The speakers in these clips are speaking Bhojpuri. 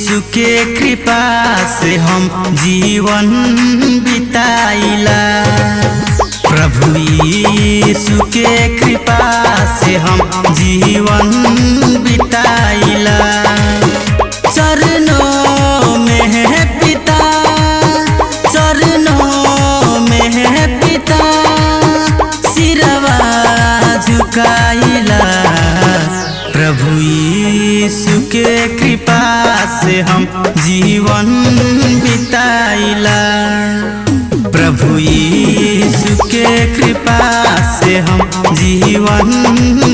यीशु के कृपा से हम जीवन बिताइला। प्रभु यीशु के कृपा से हम जीवन बिताइला। चरणों में है पिता, चरणों में है पिता, सिरवा झुकाइला। प्रभु यीशु के कृपा से हम जीवन बिताइला। प्रभु यीशु के कृपा से हम जीवन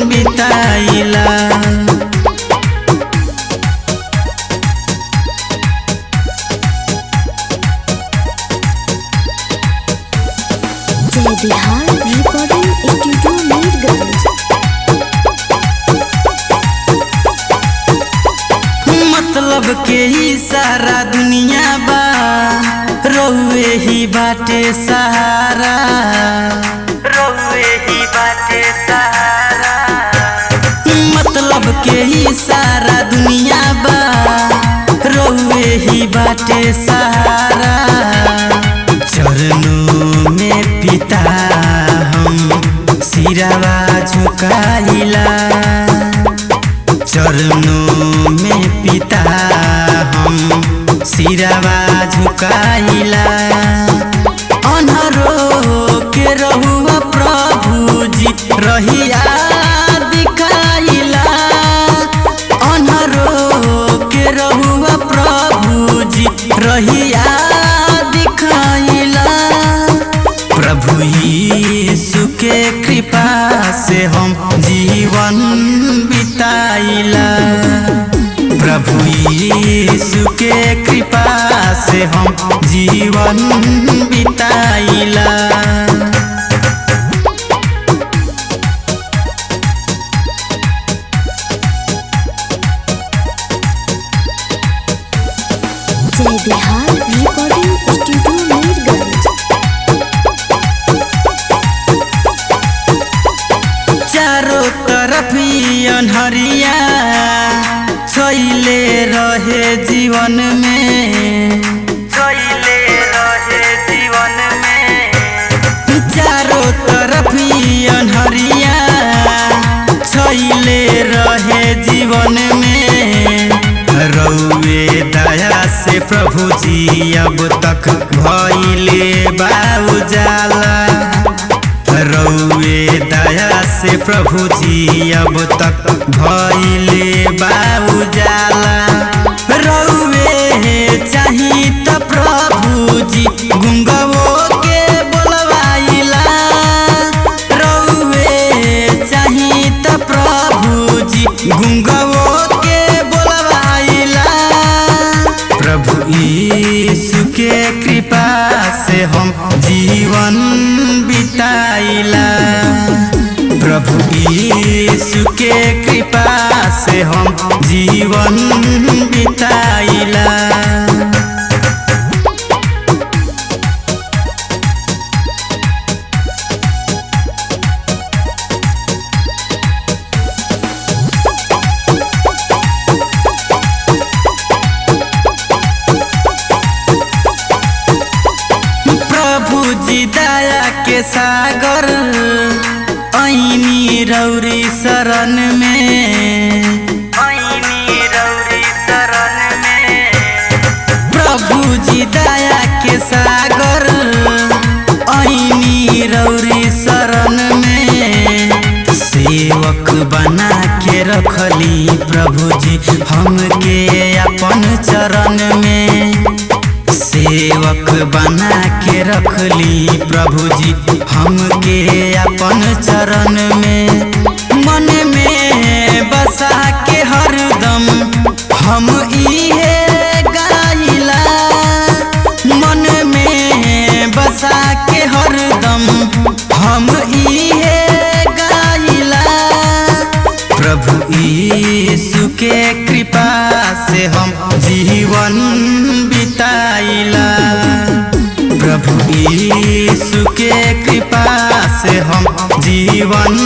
बिताइला। जय बिहार रिकॉर्डिंग स्टूडियो मीरगंज। मतलब के ही सारा दुनिया बा, रउए ही बाटे सहारा, रउए ही बाटे सहारा। मतलब के ही सारा दुनिया बा, रउए ही बाटे सहारा। चरणों में पिता हम सिरवा झुकाइला। चरणों में पिता हम सिरवा झुकाइला। अन्हरो के रहुआ प्रभु जी रहिया दिखाइला। अन्हरो के रहुआ प्रभु जी रहिया दिखाइला। प्रभु यीशु के कृपा से हम जीवन बिताइला। प्रभु यीशु के कृपा से हम जीवन बिताइला। जय बिहार रिकॉर्डिंग स्टूडियो मीरगंज। चारों तरफ अन्हरिया छइले रहे जीवन में, छइले रहे जीवन में। चारों तरफ अन्हरिया छइले रहे जीवन में। रउए दया से प्रभु जी अब तक भइले बा उजाला। रउए दया से प्रभु जी अब तक भइले बा उजाला। रउए चाही त प्रभु जी गुंगवो के बोलवाइला। रउए चाही त प्रभु जी गुंगवो के बोलवाइला। प्रभु यीशु के कृपा से हम जीवन बिताइला। प्रभु यीशु के कृपा से हम जीवन बिताइला। प्रभु जी दया के सागर ऐनी रौरी शरण में, ऐनी रौरी शरण में। प्रभु जी दया के सागर ऐनी रौरी शरण में। सेवक बना के रखली प्रभु जी हमके अपन चरण में। सेवक बना के रखली प्रभु जी हमके अपन चरण में। मन में बसा के हरदम हम इहे गाइला। मन में बसा के हरदम हम इहे गाइला। प्रभु यीशु के कृपा से हम जीवन बिताइला। प्रभु यीशु के कृपा से हम जीवन